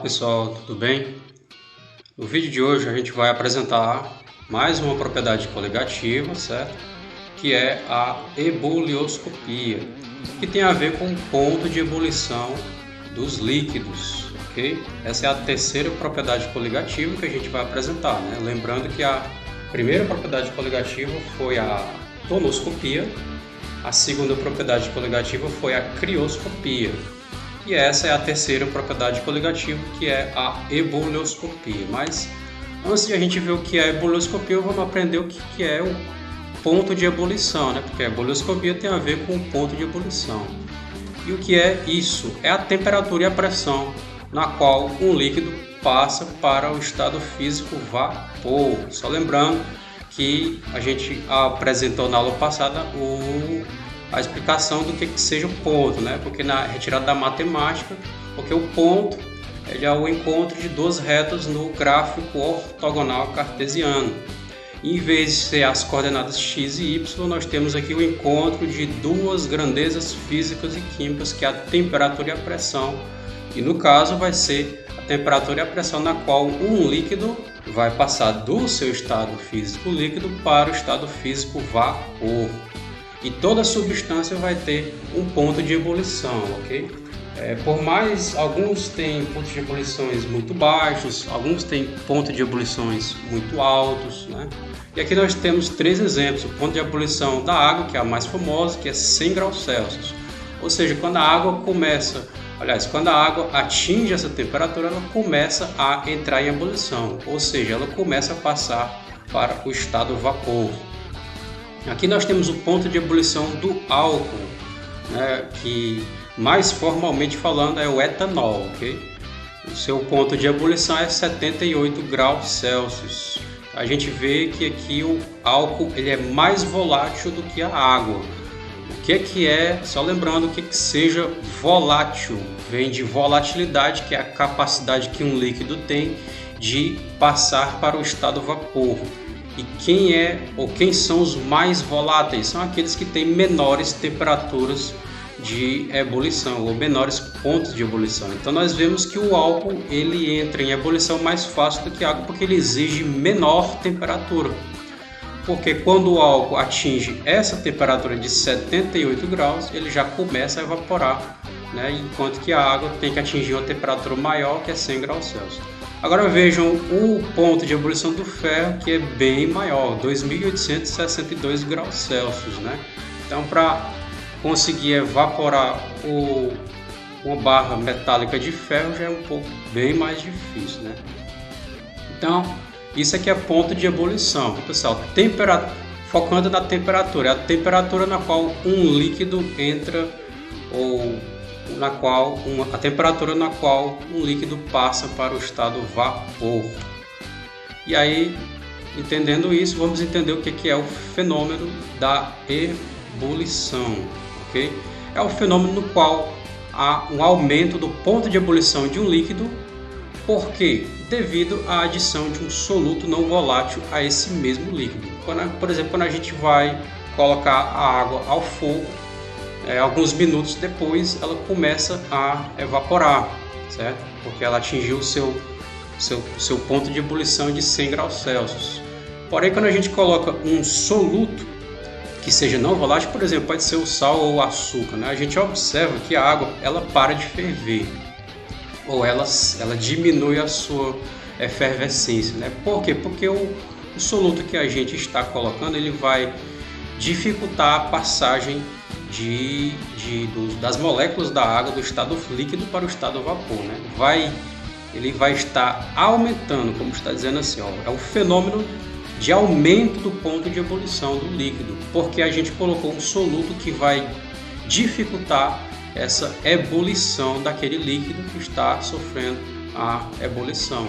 Pessoal, tudo bem? No vídeo de hoje a gente vai apresentar mais uma propriedade coligativa, certo? Que é a ebulioscopia, que tem a ver com o ponto de ebulição dos líquidos, ok? Essa é a terceira propriedade coligativa que a gente vai apresentar, né? Lembrando que a primeira propriedade coligativa foi a tonoscopia, a segunda propriedade coligativa foi a crioscopia. E essa é a terceira propriedade coligativa, que é a ebulioscopia. Mas antes de a gente ver o que é a ebulioscopia, vamos aprender o que é o ponto de ebulição, né? Porque a ebulioscopia tem a ver com o ponto de ebulição. E o que é isso? É a temperatura e a pressão na qual um líquido passa para o estado físico vapor. Só lembrando que a gente apresentou na aula passada a explicação do que seja o ponto, né? Porque na retirada da matemática, porque o ponto ele é o encontro de duas retas no gráfico ortogonal cartesiano. E, em vez de ser as coordenadas x e y, nós temos aqui o encontro de duas grandezas físicas e químicas, que é a temperatura e a pressão. E no caso vai ser a temperatura e a pressão na qual um líquido vai passar do seu estado físico líquido para o estado físico vapor. E toda substância vai ter um ponto de ebulição, ok? Por mais, alguns têm pontos de ebulições muito baixos, alguns têm pontos de ebulições muito altos, né? E aqui nós temos três exemplos. O ponto de ebulição da água, que é a mais famosa, que é 100 graus Celsius. Ou seja, quando a água quando a água atinge essa temperatura, ela começa a entrar em ebulição, ou seja, ela começa a passar para o estado vapor. Aqui nós temos o ponto de ebulição do álcool, né, que mais formalmente falando é o etanol, ok? O seu ponto de ebulição é 78 graus Celsius. A gente vê que aqui o álcool ele é mais volátil do que a água. O que é, só lembrando que seja volátil, vem de volatilidade, que é a capacidade que um líquido tem de passar para o estado vapor. E quem são os mais voláteis? São aqueles que têm menores temperaturas de ebulição ou menores pontos de ebulição. Então nós vemos que o álcool ele entra em ebulição mais fácil do que a água, porque ele exige menor temperatura. Porque quando o álcool atinge essa temperatura de 78 graus, ele já começa a evaporar, né? Enquanto que a água tem que atingir uma temperatura maior, que é 100 graus Celsius. Agora vejam o ponto de ebulição do ferro, que é bem maior, 2.862 graus Celsius, né? Então, para conseguir evaporar uma barra metálica de ferro já é um pouco bem mais difícil, né? Então, isso aqui é ponto de ebulição, pessoal. Focando na temperatura, é a temperatura na qual um líquido entra ou a temperatura na qual um líquido passa para o estado vapor. E aí, entendendo isso, vamos entender o que é o fenômeno da ebulição, ok? É o fenômeno no qual há um aumento do ponto de ebulição de um líquido. Por quê? Devido à adição de um soluto não volátil a esse mesmo líquido. Por exemplo, quando a gente vai colocar a água ao fogo, alguns minutos depois ela começa a evaporar, certo? Porque ela atingiu o seu ponto de ebulição de 100 graus Celsius. Porém, quando a gente coloca um soluto que seja não volátil, por exemplo, pode ser o sal ou o açúcar, né? A gente observa que a água ela para de ferver, ou ela diminui a sua efervescência, né? Por quê? Porque o soluto que a gente está colocando ele vai dificultar a passagem das moléculas da água do estado líquido para o estado vapor, né? Ele vai estar aumentando, como está dizendo assim, ó, é um fenômeno de aumento do ponto de ebulição do líquido, porque a gente colocou um soluto que vai dificultar essa ebulição daquele líquido que está sofrendo a ebulição.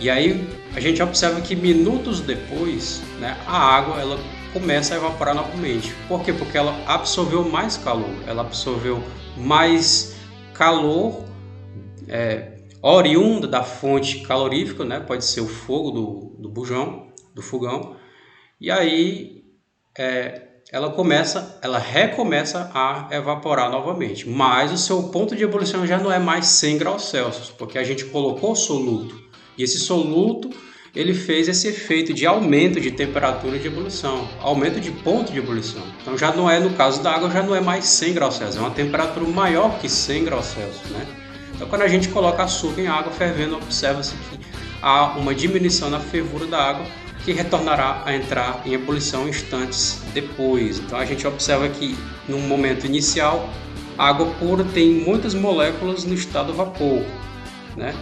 E aí a gente observa que minutos depois, né, a água ela começa a evaporar novamente. Por quê? Porque ela absorveu mais calor, ela absorveu mais calor oriunda da fonte calorífica, né? Pode ser o fogo do fogão. E aí ela recomeça a evaporar novamente, mas o seu ponto de ebulição já não é mais 100 graus Celsius, porque a gente colocou soluto, e esse soluto ele fez esse efeito de aumento de temperatura de ebulição, aumento de ponto de ebulição. Então já não é, no caso da água, já não é mais 100 graus Celsius, é uma temperatura maior que 100 graus Celsius, né? Então quando a gente coloca açúcar em água fervendo, observa-se que há uma diminuição na fervura da água, que retornará a entrar em ebulição instantes depois. Então a gente observa que no momento inicial a água pura tem muitas moléculas no estado vapor, né?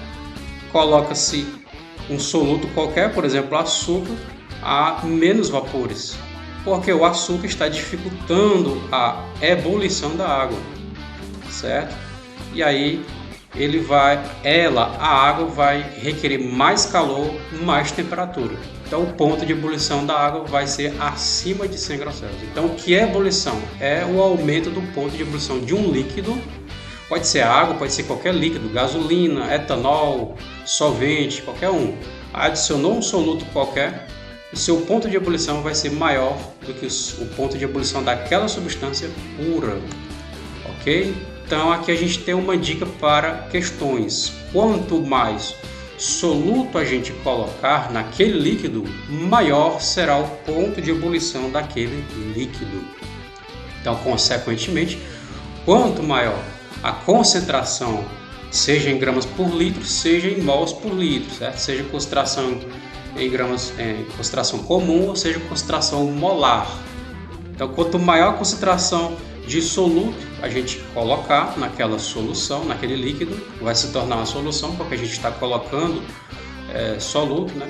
Coloca-se um soluto qualquer, por exemplo açúcar, há menos vapores, porque o açúcar está dificultando a ebulição da água, certo? E aí a água vai requerer mais calor, mais temperatura. Então o ponto de ebulição da água vai ser acima de 100 graus Celsius. Então o que é ebulição? É o aumento do ponto de ebulição de um líquido. Pode ser água, pode ser qualquer líquido, gasolina, etanol, solvente, qualquer um. Adicionou um soluto qualquer, o seu ponto de ebulição vai ser maior do que o ponto de ebulição daquela substância pura, ok? Então aqui a gente tem uma dica para questões. Quanto mais soluto a gente colocar naquele líquido, maior será o ponto de ebulição daquele líquido. Então, consequentemente, quanto maior a concentração, seja em gramas por litro, seja em mols por litro, certo? Seja concentração em gramas, concentração comum, ou seja concentração molar. Então, quanto maior a concentração de soluto a gente colocar naquela solução, naquele líquido, vai se tornar uma solução, porque a gente está colocando soluto, né?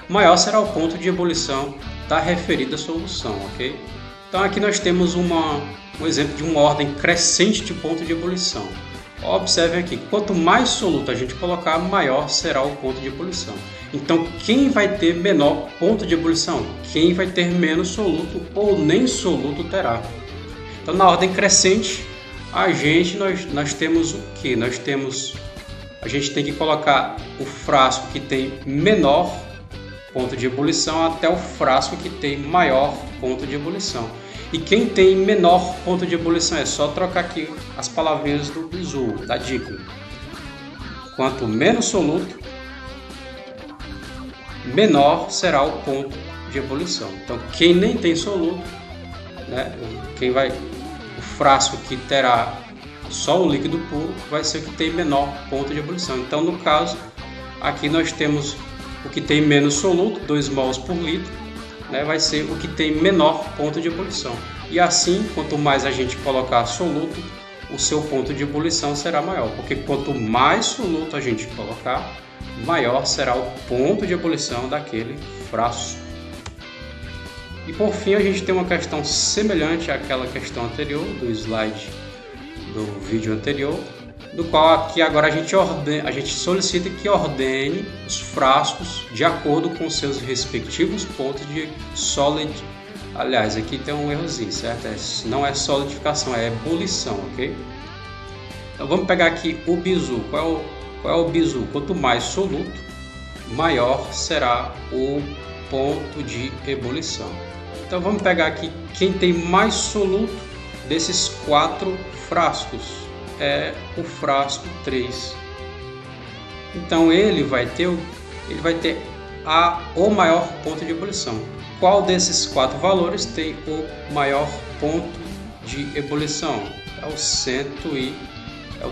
Maior será o ponto de ebulição da referida solução, ok? Então aqui nós temos um exemplo de uma ordem crescente de ponto de ebulição. Observem aqui, quanto mais soluto a gente colocar, maior será o ponto de ebulição. Então quem vai ter menor ponto de ebulição? Quem vai ter menos soluto ou nem soluto terá. Então, na ordem crescente, nós temos o que? A gente tem que colocar o frasco que tem menor ponto de ebulição até o frasco que tem maior ponto de ebulição. E quem tem menor ponto de ebulição, é só trocar aqui as palavrinhas do bizu, da dica. Quanto menos soluto, menor será o ponto de ebulição. Então, quem nem tem soluto, né, o frasco que terá só o líquido puro vai ser o que tem menor ponto de ebulição. Então, no caso, aqui nós temos o que tem menos soluto, 2 mols por litro, né, vai ser o que tem menor ponto de ebulição. E assim, quanto mais a gente colocar soluto, o seu ponto de ebulição será maior, porque quanto mais soluto a gente colocar, maior será o ponto de ebulição daquele frasco. E por fim, a gente tem uma questão semelhante àquela questão anterior, do slide do vídeo anterior, do qual aqui agora a gente solicita que ordene os frascos de acordo com seus respectivos pontos de solid. Aliás, aqui tem um errozinho, certo? Não é solidificação, é ebulição, ok? Então vamos pegar aqui o bizu. Qual é o bizu? Quanto mais soluto, maior será o ponto de ebulição. Então vamos pegar aqui quem tem mais soluto desses 4 frascos, é o frasco 3. Então ele vai ter o maior ponto de ebulição. Qual desses 4 valores tem o maior ponto de ebulição? É o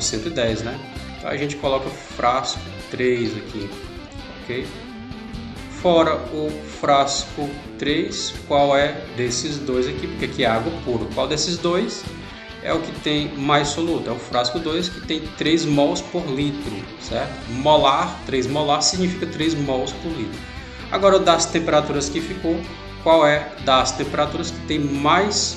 110, né? Então a gente coloca frasco 3 aqui, ok? Fora o frasco 3, qual é desses dois aqui? Porque aqui é água pura. Qual desses dois é o que tem mais soluto? É o frasco 2, que tem 3 mols por litro, certo? Molar, 3 molar significa 3 mols por litro. Agora, das temperaturas que ficou, qual é das temperaturas que tem mais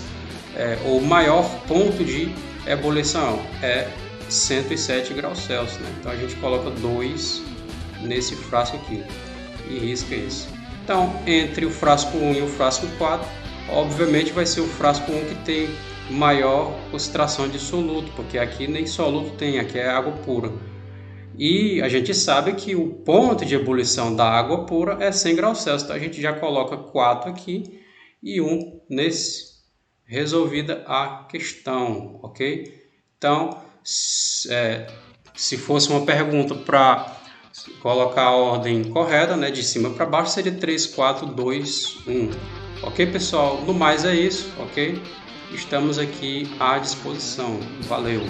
ou maior ponto de ebulição? É 107 graus Celsius, né? Então a gente coloca 2 nesse frasco aqui e risca isso. Então, entre o frasco 1 e o frasco 4, obviamente vai ser o frasco 1 que tem maior concentração de soluto, porque aqui nem soluto tem, aqui é água pura. E a gente sabe que o ponto de ebulição da água pura é 100 graus Celsius, então a gente já coloca 4 aqui e 1 nesse. resolvida a questão, ok? Então, se fosse uma pergunta para colocar a ordem correta, né, de cima para baixo, seria 3, 4, 2, 1. Ok, pessoal? No mais é isso, ok? Estamos aqui à disposição. Valeu!